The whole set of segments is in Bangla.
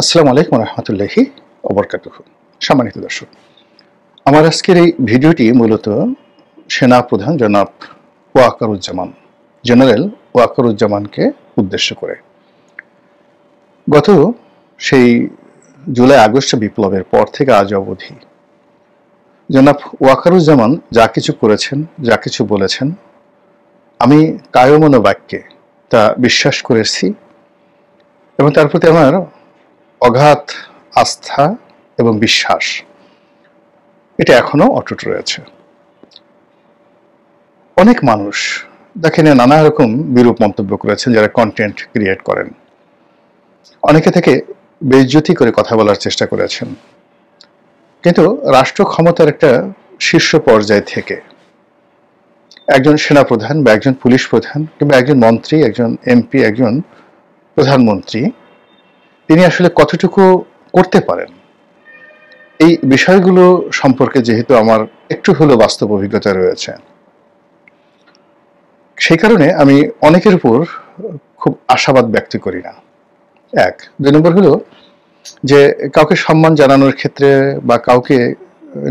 আসসালামু আলাইকুম রহমতুল্লাহি ওবরকাতুহু। সম্মানিত দর্শক, আমার আজকের এই ভিডিওটি মূলত সেনা প্রধান জনাব ওয়াকারুজ্জামান, জেনারেল ওয়াকারুজ্জামানকে উদ্দেশ্য করে। গত সেই জুলাই আগস্ট বিপ্লবের পর থেকে আজ অবধি জনাব ওয়াকারুজ্জামান যা কিছু করেছেন, যা কিছু বলেছেন, আমি কায়মন বাক্যে তা বিশ্বাস করেছি এবং তার প্রতি আমার অগাধ আস্থা এবং বিশ্বাস এটা এখনো অটুট রয়েছে। অনেক মানুষ দেখেন নানা রকম বিরূপ মন্তব্য করেছেন, যারা কন্টেন্ট ক্রিয়েট করেন। অনেকে থেকে বেইজ্জতি করে কথা বলার চেষ্টা করেছেন, কিন্তু রাষ্ট্র ক্ষমতার একটা শীর্ষ পর্যায় থেকে একজন সেনাপ্রধান বা একজন পুলিশ প্রধান কিংবা একজন মন্ত্রী, একজন এমপি, একজন প্রধানমন্ত্রী, তিনি আসলে কতটুকু করতে পারেন, এই বিষয়গুলো সম্পর্কে যেহেতু আমার একটু হলেও বাস্তব অভিজ্ঞতা রয়েছে, সেই কারণে আমি অনেকের উপর খুব আশাবাদ ব্যক্ত করি না। এক, দুই নম্বর হলো যে কাউকে সম্মান জানানোর ক্ষেত্রে বা কাউকে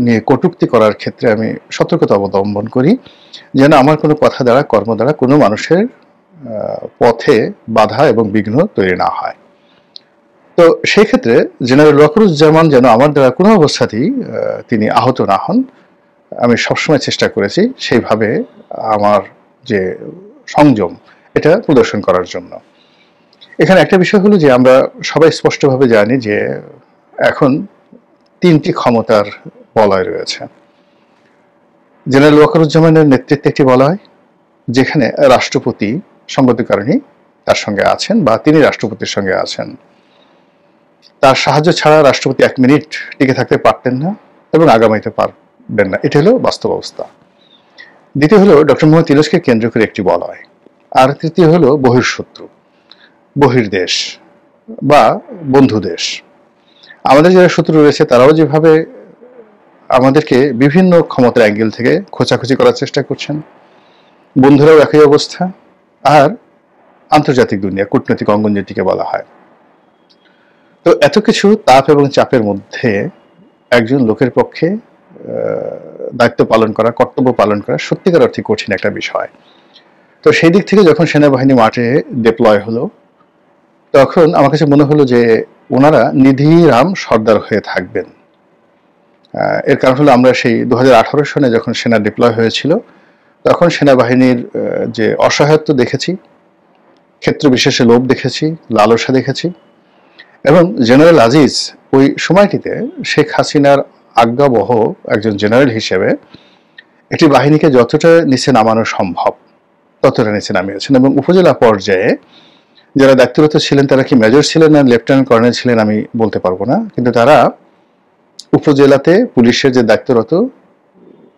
নিয়ে কটূক্তি করার ক্ষেত্রে আমি সতর্কতা অবলম্বন করি, যেন আমার কোনো কথা দ্বারা, কর্ম দ্বারা কোনো মানুষের পথে বাধা এবং বিঘ্ন তৈরি না হয়। তো সেই ক্ষেত্রে জেনারেল ওয়াকারুজ্জামান যেন আমার দ্বারা কোনো অবস্থাতেই তিনি আহত না হন, আমি সবসময় চেষ্টা করেছি সেইভাবে আমার যে সংযম এটা প্রদর্শন করার জন্য। এখানে একটা বিষয় হলো যে আমরা সবাই স্পষ্টভাবে জানি যে এখন তিনটি ক্ষমতার বলয় রয়েছে। জেনারেল ওয়াকারুজ্জামানের নেতৃত্বে একটি বলয়, যেখানে রাষ্ট্রপতি সংগত কারণে তার সঙ্গে আছেন বা তিনি রাষ্ট্রপতির সঙ্গে আছেন। তার সাহায্য ছাড়া রাষ্ট্রপতি 1 মিনিট টিকে থাকতে পারতেন না এবং আগামীতে পারবেন না, এটা হলো বাস্তব অবস্থা। দ্বিতীয় হলো ডক্টর মোহাম্মদ ইউনূসকে কেন্দ্র করে একটি বলয়, আর তৃতীয় হলো বহিঃশত্রু, বহির্দেশ বা বন্ধু দেশ। আমাদের যারা শত্রু রয়েছে তারাও যেভাবে আমাদেরকে বিভিন্ন ক্ষমতার অ্যাঙ্গেল থেকে খোঁচাখুচি করার চেষ্টা করছেন, বন্ধুরাও একই অবস্থা। আর আন্তর্জাতিক দুনিয়া, কূটনৈতিক অঙ্গন যেটিকে বলা হয়। তো এত কিছু তাপ এবং চাপের মধ্যে একজন লোকের পক্ষে দায়িত্ব পালন করা, কর্তব্য পালন করা সত্যিকার অর্থে কঠিন একটা বিষয়। তো সেই দিক থেকে যখন সেনাবাহিনী মাঠে ডিপ্লয় হলো, তখন আমার কাছে মনে হলো যে ওনারা নিধিরাম সর্দার হয়ে থাকবেন। এর কারণ হলো আমরা সেই 2018 সনে যখন সেনা ডিপ্লয় হয়েছিল, তখন সেনাবাহিনীর যে অসহায়ত্ব দেখেছি, ক্ষেত্র বিশেষে লোভ দেখেছি, লালসা দেখেছি, এবং জেনারেল আজিজ ওই সময়টিতে শেখ হাসিনার আজ্ঞাবহ একজন জেনারেল হিসেবে একটি বাহিনীকে যতটা নিচে নামানো সম্ভব ততটা নিচে নামিয়েছেন। এবং উপজেলা পর্যায়ে যারা দায়িত্বরত ছিলেন, তারা কি মেজর ছিলেন না লেফটেন্যান্ট কর্নেল ছিলেন আমি বলতে পারবো না, কিন্তু তারা উপজেলাতে পুলিশের যে দায়িত্বরত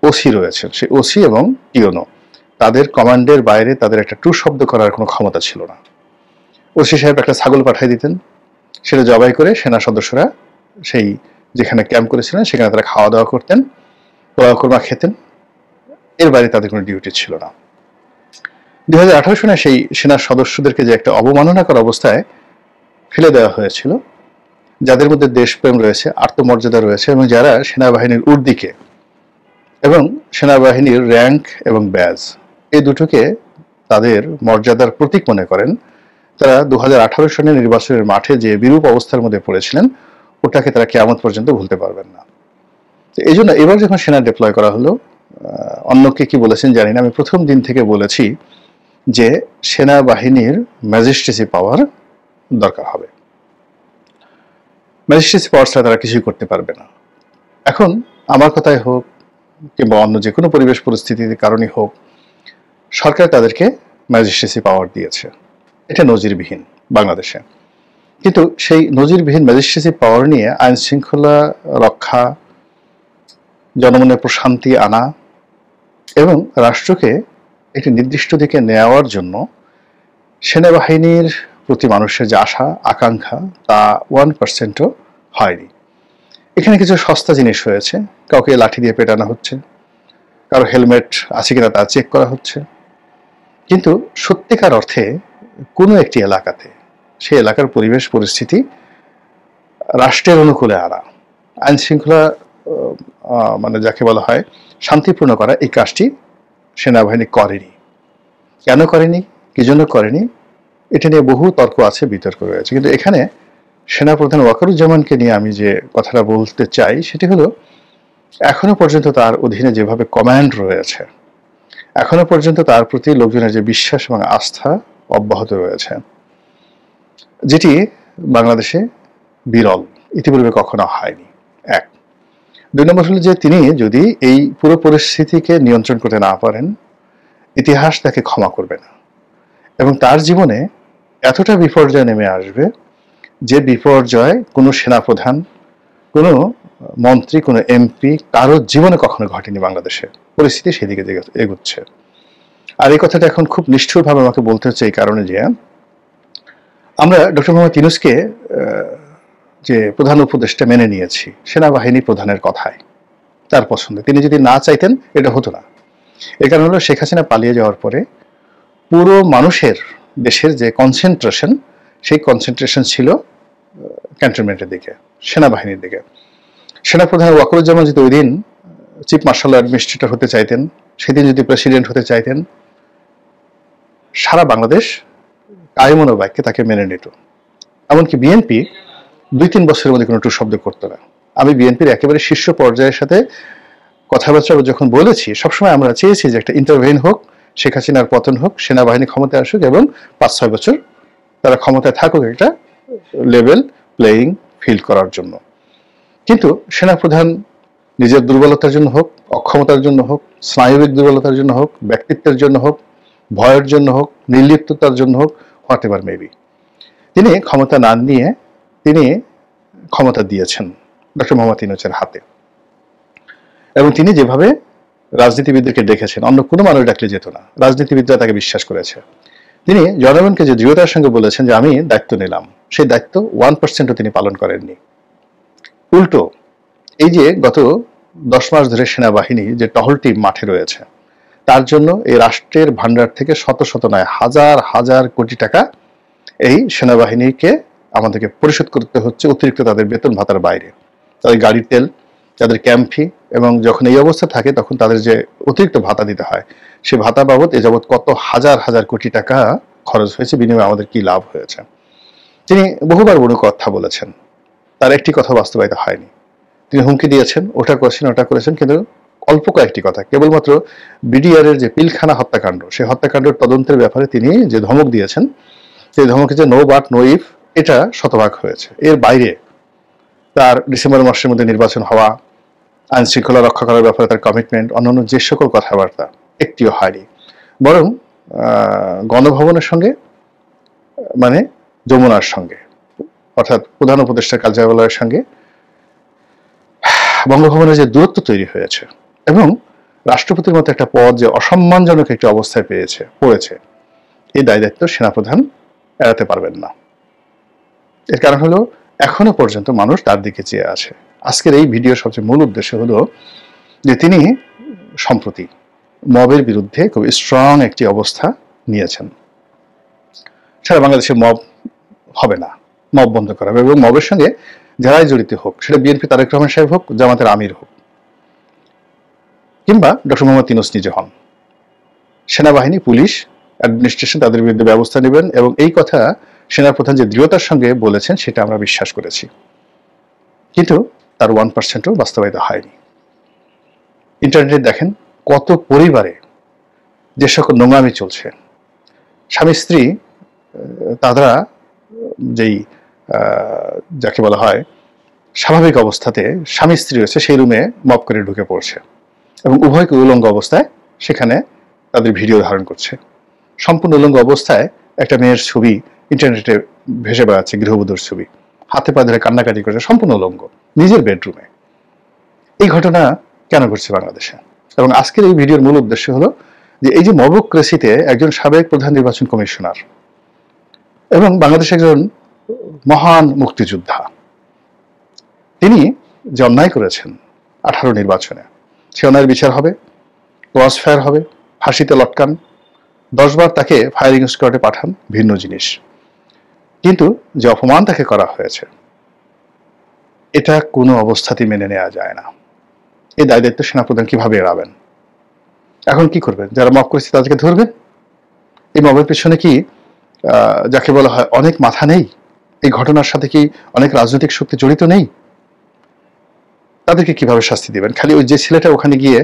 ওসি রয়েছেন, সেই ওসি এবং টিওনো, তাদের কমান্ডের বাইরে তাদের একটা টু শব্দ করার কোনো ক্ষমতা ছিল না। ওসি সাহেব একটা ছাগল পাঠিয়ে দিতেন, সেটা জবাই করে সেনা সদস্যরা সেই যেখানে ক্যাম্প করেছিলেন সেখানে তারা খাওয়া দাওয়া করতেন, পোলাও খেতেন, এর বাইরে তাদের কোনো ডিউটি ছিল না। 2018 সনে সেই সেনা সদস্যদেরকে যে একটা অবমাননাকর অবস্থায় ফেলে দেওয়া হয়েছিল, যাদের মধ্যে দেশপ্রেম রয়েছে, আত্মমর্যাদা রয়েছে এবং যারা সেনাবাহিনীর ঊর্ধ্বে এবং সেনাবাহিনীর র্যাঙ্ক এবং ব্যাজ এই দুটোকে তাদের মর্যাদার প্রতীক মনে করেন, তারা 2018 সনের নির্বাচনের মাঠে যে বিরূপ অবস্থার মধ্যে পড়েছিলেন, ওটাকে তারা কিয়ামত পর্যন্ত ভুলতে পারবেন না। এই জন্য এবার যখন সেনা ডিপ্লয় করা হলো, অন্যকে কি বলেছেন জানি না, আমি প্রথম দিন থেকে বলেছি যে সেনাবাহিনীর ম্যাজিস্ট্রেসি পাওয়ার দরকার হবে। ম্যাজিস্ট্রেসি পাওয়ার ছাড়া তারা কিছুই করতে পারবে না। এখন আমার কথাই হোক কিংবা অন্য যে কোনো পরিবেশ পরিস্থিতির কারণে হোক, সরকার তাদেরকে ম্যাজিস্ট্রেসি পাওয়ার দিয়েছে, এটা নজিরবিহীন বাংলাদেশে। কিন্তু সেই নজিরবিহীন ম্যাজিস্ট্রেসি পাওয়ার নিয়ে আইন শৃঙ্খলা রক্ষা, জনমনে প্রশান্তি আনা এবং রাষ্ট্রকে একটি নির্দিষ্ট দিকে নেওয়ার জন্য সেনাবাহিনীর প্রতি মানুষের যে আশা আকাঙ্ক্ষা, তা 1%ও হয়নি। এখানে কিছু সস্তা জিনিস হয়েছে, কাউকে লাঠি দিয়ে পেটানো হচ্ছে, কারো হেলমেট আছে কিনা তা চেক করা হচ্ছে, কিন্তু সত্যিকার অর্থে কোনো একটি এলাকাতে সেই এলাকার পরিবেশ পরিস্থিতি রাষ্ট্রের অনুকূলে আনা, আইন শৃঙ্খলা মানে যাকে বলা হয় শান্তিপূর্ণ করা, এই কাজটি সেনাবাহিনী করেনি। কেন করেনি, কি জন্য করেনি, এটা নিয়ে বহু তর্ক আছে, বিতর্ক রয়েছে। কিন্তু এখানে সেনাপ্রধান ওয়াকারুজ্জামানকে নিয়ে আমি যে কথাটা বলতে চাই সেটি হলো, এখনো পর্যন্ত তার অধীনে যেভাবে কমান্ড রয়েছে, এখনো পর্যন্ত তার প্রতি লোকজনের যে বিশ্বাস এবং আস্থা অব্যাহত রয়েছে, যেটি বাংলাদেশে বিরল, ইতিপূর্বে কখনো হয়নি। এক। দুই নম্বর হলো যে তিনি যদি এই পুরো পরিস্থিতিকে নিয়ন্ত্রণ করতে না পারেন, ইতিহাস তাকে ক্ষমা করবে না, এবং তার জীবনে এতটা বিপর্যয় নেমে আসবে যে বিপর্যয় কোনো সেনাপ্রধান, কোনো মন্ত্রী, কোনো এমপি কারো জীবনে কখনো ঘটেনি। বাংলাদেশে পরিস্থিতি সেদিকে এগুচ্ছে। আর এই কথাটা এখন খুব নিষ্ঠুরভাবে আমাকে বলতে হচ্ছে এই কারণে যে আমরা ডক্টর মোহাম্মদ ইউনূসকে যে প্রধান উপদেষ্টা মেনে নিয়েছি সেনাবাহিনী প্রধানের কথায়, তার পছন্দে। তিনি যদি না চাইতেন এটা হতো না। এর কারণ হলো শেখ হাসিনা পালিয়ে যাওয়ার পরে পুরো মানুষের, দেশের যে কনসেন্ট্রেশন, সেই কনসেন্ট্রেশন ছিল ক্যান্টনমেন্টের দিকে, সেনাবাহিনীর দিকে। সেনাপ্রধান ওয়াকারুজ্জামান যদি ওই দিন চিফ মার্শাল অ্যাডমিনিস্ট্রেটর হতে চাইতেন, সেদিন যদি প্রেসিডেন্ট হতে চাইতেন, সারা বাংলাদেশ কায়মনো বাক্যে তাকে মেনে নিত। এমনকি বিএনপি 2-3 বছরের মধ্যে কোনো টু শব্দ করতো না। আমি বিএনপির একেবারে শীর্ষ পর্যায়ের সাথে কথাবার্তা যখন বলেছি, সবসময় আমরা চেয়েছি যে একটা ইন্টারভেন হোক, শেখ হাসিনার পতন হোক, সেনাবাহিনী ক্ষমতায় আসুক এবং 5-6 বছর তারা ক্ষমতায় থাকুক, একটা লেভেল প্লেয়িং ফিল্ড করার জন্য। কিন্তু সেনাপ্রধান নিজের দুর্বলতার জন্য হোক, অক্ষমতার জন্য হোক, স্নায়বিক দুর্বলতার জন্য হোক, ব্যক্তিত্বের জন্য হোক, ভয়ের জন্য হোক, নির্লিপ্ততার জন্য হোক, হোয়াট এভার মেবি, তিনি ক্ষমতা না নিয়ে তিনি ক্ষমতা দিয়েছেন ডক্টর মোহাম্মদ ইউনূসের হাতে। এবং তিনি যেভাবে রাজনীতিবিদদেরকে ডেকেছেন, অন্য কোনো মানুষ ডাকলে যেত না, রাজনীতিবিদরা তাকে বিশ্বাস করেছে। তিনি জনগণকে যে দৃঢ়তার সঙ্গে বলেছেন যে আমি দায়িত্ব নিলাম, সেই দায়িত্ব 1%ও তিনি পালন করেননি। উল্টো এই যে গত 10 মাস ধরে সেনাবাহিনী যে টহল টিম মাঠে রয়েছে, তার জন্য এই রাষ্ট্রের ভান্ডার থেকে শত শত নয় হাজার হাজার কোটি টাকা এই সেনাবাহিনীকে আমাদেরকে পরিশোধ করতে হচ্ছে, অতিরিক্ত তাদের বেতন ভাতার বাইরে। তাদের গাড়ির তেল, তাদের ক্যাম্প ফি, এবং যখন এই অবস্থা থাকে তখন তাদের যে অতিরিক্ত ভাতা দিতে হয়, সে ভাতা বাবদ এ যাবৎ কত হাজার হাজার কোটি টাকা খরচ হয়েছে, বিনিময়ে আমাদের কি লাভ হয়েছে। তিনি বহুবার বহু কথা বলেছেন, তার একটি কথা বাস্তবায়িত হয়নি। তিনি হুমকি দিয়েছেন, ওটা করেছেন, ওটা করেছেন, কিন্তু অল্প কয়েকটি কথা, কেবলমাত্র বিডিআর এর যে পিলখানা হত্যাকাণ্ড, সেই হত্যাকাণ্ডের তদন্তের ব্যাপারে তিনি যে ধমক দিয়েছেন, সেই ধমকে যে নো বাট নো ইফ, এটা শতভাগ হয়েছে। এর বাইরে তার ডিসেম্বর মাসের মধ্যে নির্বাচন হওয়া, আইন শৃঙ্খলা রক্ষা করার ব্যাপারে তার কমিটমেন্ট, অন্যান্য যে সকল কথাবার্তা, একটিও হয়নি। বরং গণভবনের সঙ্গে, মানে যমুনার সঙ্গে, অর্থাৎ প্রধান উপদেষ্টার কার্যালয়ের সঙ্গে বঙ্গভবনের যে দূরত্ব তৈরি হয়েছে, এবং রাষ্ট্রপতির মতো একটা পদ যে অসম্মানজনক একটি অবস্থায় পড়েছে, এই দায়িত্ব সেনাপ্রধান এড়াতে পারবেন না। এর কারণ হলো এখনো পর্যন্ত মানুষ তার দিকে চেয়ে আছে। আজকের এই ভিডিওর সবচেয়ে মূল উদ্দেশ্য হলো যে তিনি সম্প্রতি মবের বিরুদ্ধে খুব স্ট্রং একটি অবস্থা নিয়েছেন। সারা বাংলাদেশে মব হবে না, মব বন্ধ করা হবে, এবং মবের সঙ্গে যারাই জড়িত হোক, সেটা বিএনপি তারেক রহমান সাহেব হোক, জামাতের আমির হোক, কিংবা ডক্টর মোহাম্মদ ইউনূস নিজে হন, সেনাবাহিনী, পুলিশ, অ্যাডমিনিস্ট্রেশন তাদের বিরুদ্ধে ব্যবস্থা নেবেন। এবং এই কথা সেনাপ্রধান যে দৃঢ়তার সঙ্গে বলেছেন, সেটা আমরা বিশ্বাস করেছি, কিন্তু তার 1%ও বাস্তবায়িত হয়নি। ইন্টারনেটে দেখেন কত পরিবারে যে সকল নোংরামি চলছে, স্বামী স্ত্রী তারা যেই যাকে বলা হয় স্বাভাবিক অবস্থাতে স্বামী স্ত্রী রয়েছে, সেই রুমে মব করে ঢুকে পড়ছে, এবং উভয়কে উলঙ্গ অবস্থায় সেখানে তাদের ভিডিও ধারণ করছে। সম্পূর্ণ উলঙ্গ অবস্থায় একটা মেয়ের ছবি ইন্টারনেটে ভেসে বেড়াচ্ছে, গৃহবধূর ছবি, হাতে পা ধরে কান্নাকাটি করছে, সম্পূর্ণ উলঙ্গ, নিজের বেডরুমে। এই ঘটনা কেন ঘটছে বাংলাদেশে? এবং আজকের এই ভিডিওর মূল উদ্দেশ্য হলো যে এই যে মবক্রেসিতে একজন সাবেক প্রধান নির্বাচন কমিশনার এবং বাংলাদেশের একজন মহান মুক্তিযোদ্ধা, তিনি যে অন্যায় করেছেন 18 নির্বাচনে, সে অন্যায়ের বিচার হবে, ক্রস ফায়ার হবে, ফাঁসিতে লটকান, 10 বার তাকে ফায়ারিং স্কোয়াডে পাঠান, ভিন্ন জিনিস। কিন্তু যে অপমান তাকে করা হয়েছে, এটা কোনো অবস্থাতেই মেনে নেওয়া যায় না। এই দায় দায়িত্ব সেনাপ্রধান কিভাবে এড়াবেন? এখন কি করবেন? যারা মব করেছে তাদেরকে ধরবেন? এই মবের পেছনে কি যাকে বলা হয় অনেক মাথা নেই? এই ঘটনার সাথে কি অনেক রাজনৈতিক শক্তি জড়িত নেই? তাদেরকে কিভাবে শাস্তি দিবেন? খালি ওই যে ছেলেটা ওখানে গিয়ে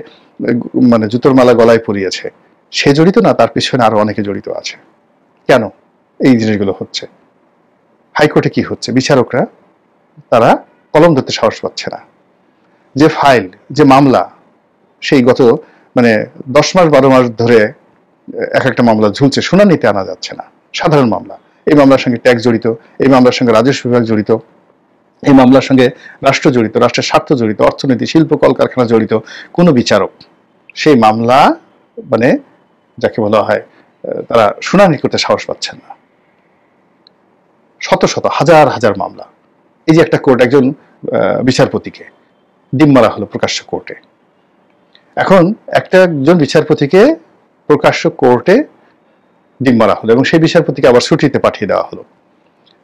মানে জুতোর মালা গলায় পরিয়েছে সে জড়িত না, তার পিছনে আরো অনেকে জড়িত আছে। কেন এই জিনিসগুলো হচ্ছে? হাইকোর্টে কি হচ্ছে? বিচারকরা তারা কলম ধরতে সাহস পাচ্ছে না। যে ফাইল, যে মামলা, সেই গত মানে 10 মাস 12 মাস ধরে এক একটা মামলা ঝুলছে, শুনানিতে আনা যাচ্ছে না। সাধারণ মামলা, এই মামলার সঙ্গে ট্যাক্স জড়িত, এই মামলার সঙ্গে রাজস্ব বিভাগ জড়িত, এই মামলার সঙ্গে রাষ্ট্র জড়িত, রাষ্ট্রের স্বার্থ জড়িত, অর্থনীতি, শিল্প, কলকারখানা জড়িত। কোনো বিচারক সেই মামলা মানে যাকে বলা হয় তারা শুনানি করতে সাহস পাচ্ছেন না। শত শত হাজার হাজার মামলা। এই যে একটা কোর্ট একজন বিচারপতিকে ডিম মারা হলো প্রকাশ্য কোর্টে। এখন একজন বিচারপতিকে প্রকাশ্য কোর্টে ডিম মারা হলো এবং সেই বিচারপতিকে আবার ছুটিতে পাঠিয়ে দেওয়া হলো।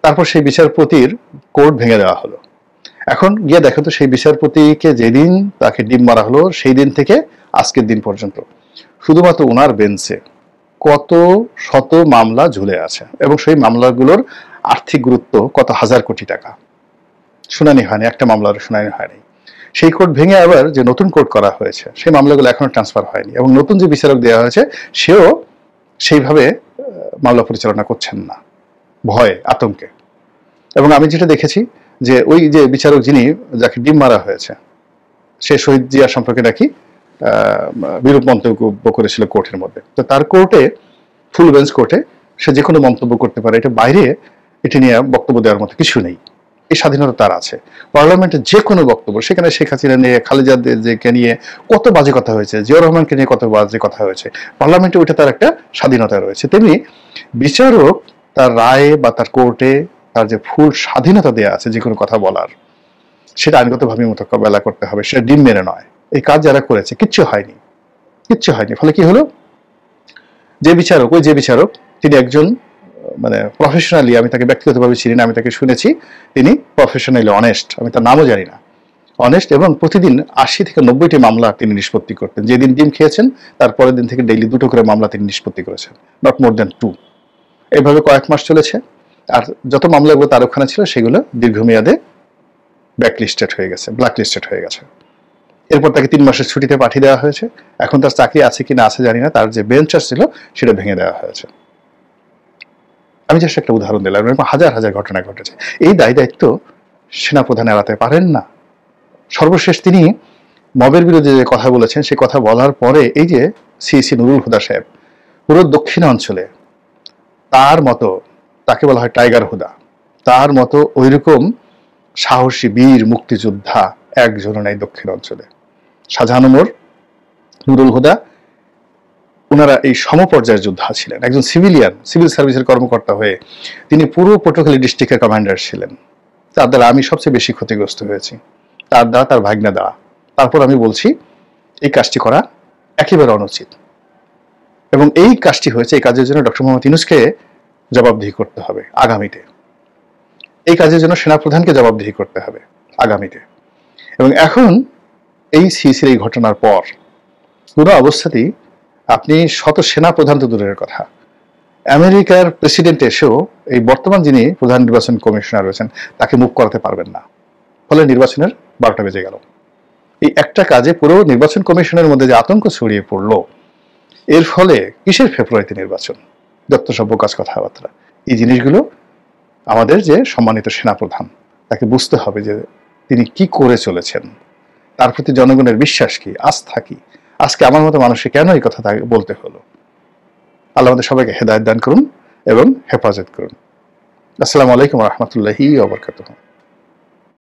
তারপর সেই বিচারপতির কোর্ট ভেঙে দেওয়া হলো। এখন গিয়ে দেখো তো সেই বিচারপতিকে যেদিন তাকে ডিম মারা হলো সেই দিন থেকে আজকের দিন পর্যন্ত শুধুমাত্র ওনার বেঞ্চে কত শত মামলা ঝুলে আছে এবং সেই মামলাগুলোর আর্থিক গুরুত্ব কত হাজার কোটি টাকা। শুনানি হয়নি, একটা মামলার শুনানি হয়নি। সেই কোর্ট ভেঙে আবার যে নতুন কোর্ট করা হয়েছে সেই মামলাগুলো এখনো ট্রান্সফার হয়নি এবং নতুন যে বিচারক দেওয়া হয়েছে সেও সেইভাবে মামলা পরিচালনা করছেন না, ভয়ে আতঙ্কে। এবং আমি যেটা দেখেছি যে ওই যে বিচারক যিনি যাকে ডিম মারা হয়েছে সে শহীদ জিয়া সম্পর্কে নাকি বিরূপ মন্তব্য করেছিল কোর্টের মধ্যে। তো তার কোর্টে, ফুল বেঞ্চ কোর্টে সে যে কোনো মন্তব্য করতে পারে, এটা বাইরে এটা নিয়ে বক্তব্য দেওয়ার মতো কিছু নেই। এই স্বাধীনতা তার আছে। পার্লামেন্টে যে কোনো বক্তব্য, সেখানে শেখ হাসিনা নিয়ে, খালেদা জিয়াকে নিয়ে কত বাজে কথা হয়েছে, জিয়াউর রহমানকে নিয়ে কত বাজে কথা হয়েছে, পার্লামেন্টে ওইটা তার একটা স্বাধীনতা রয়েছে। তেমনি বিচারক তার রায়ে বা তার কোর্টে তার যে ফুল স্বাধীনতা দেওয়া আছে যে কোনো কথা বলার, সেটা আইনগতভাবে মোকাবেলা করতে হবে, সেটা ডিম মেরে নয়। এই কাজ যারা করেছে কিচ্ছু হয়নি, কিচ্ছু হয়নি। ফলে কি হলো? যে বিচারক তিনি একজন মানে প্রফেশনালি, আমি তাকে ব্যক্তিগতভাবে চিনি না, আমি তাকে শুনেছি তিনি প্রফেশনালি অনেস্ট, আমি তার নামও জানি না, অনেস্ট, এবং প্রতিদিন 80 থেকে 90টি মামলা তিনি নিষ্পত্তি করতেন। যেদিন ডিম খেয়েছেন তারপরের দিন থেকে ডেইলি 2টো করে মামলা তিনি নিষ্পত্তি করেছেন, নট মোর দেন 2। এইভাবে কয়েক মাস চলেছে। আর যত মামলাগুলো তার ওখানে ছিল সেগুলো দীর্ঘমেয়াদে ব্ল্যাকলিস্টেড হয়ে গেছে। এরপর তাকে 3 মাসের ছুটিতে পাঠিয়ে দেওয়া হয়েছে। এখন তার চাকরি আছে কি না আছে জানি না, তার যে বেঞ্চার ছিল সেটা ভেঙে দেওয়া হয়েছে। আমি জাস্ট একটা উদাহরণ দিলাম, এরকম হাজার হাজার ঘটনা ঘটেছে। এই দায় দায়িত্ব সেনাপ্রধান এড়াতে পারেন না। সর্বশেষ তিনি মবের বিরুদ্ধে যে কথা বলেছেন, সে কথা বলার পরে এই যে সিসি নুরুল হুদা সাহেব পুরো দক্ষিণাঞ্চলে তার মতো, তাকে বলা হয় টাইগার হুদা, তার মতো ওইরকম সাহসী বীর মুক্তিযোদ্ধা একজনও নাই দক্ষিণ অঞ্চলে। শাহজাহান ওমর, নুরুল হুদা, ওনারা এই সমপর্যায়ের যোদ্ধা ছিলেন। একজন সিভিল সার্ভিসের কর্মকর্তা হয়ে তিনি পুরো পটুয়াখালী ডিস্ট্রিক্টের কমান্ডার ছিলেন। তার দ্বারা আমি সবচেয়ে বেশি ক্ষতিগ্রস্ত হয়েছি, তার দ্বারা, তার ভাগ্নে দ্বারা। তারপর আমি বলছি এই কাজটি করা একেবারে অনুচিত এবং এই কাজটি হয়েছে, এই কাজের জন্য ডক্টর মোহাম্মদ ইউনূসকে জবাবদিহি করতে হবে আগামীতে। এই কাজের জন্য সেনাপ্রধানকে জবাবদিহি করতে হবে আগামীতে। এবং এখন এই সিসির এই ঘটনার পর পুরো অবস্থাতেই আপনি শত সেনাপ্রধান তো দূরের কথা, আমেরিকার প্রেসিডেন্ট এসেও এই বর্তমান যিনি প্রধান নির্বাচন কমিশনার রয়েছেন তাকে মুভ করাতে পারবেন না। ফলে নির্বাচনের 12টা বেজে গেল। এই একটা কাজে পুরো নির্বাচন কমিশনের মধ্যে যে আতঙ্ক ছড়িয়ে পড়লো, এর ফলে কিসের ফেব্রুয়ারিতে নির্বাচন, যত সব কাজ কথাবার্তা, এই জিনিসগুলো আমাদের যে সম্মানিত সেনাপ্রধান তাকে বুঝতে হবে যে তিনি কি করে চলেছেন, তার প্রতি জনগণের বিশ্বাস কি, আস্থা কি। আজকে আমার মতো মানুষকে কেন এই কথা বলতে হলো? আল্লাহ আমাদের সবাইকে হেদায়েত দান করুন এবং হেফাজত করুন। আসসালামু আলাইকুম ওয়া রাহমাতুল্লাহি ওয়া বারাকাতুহু।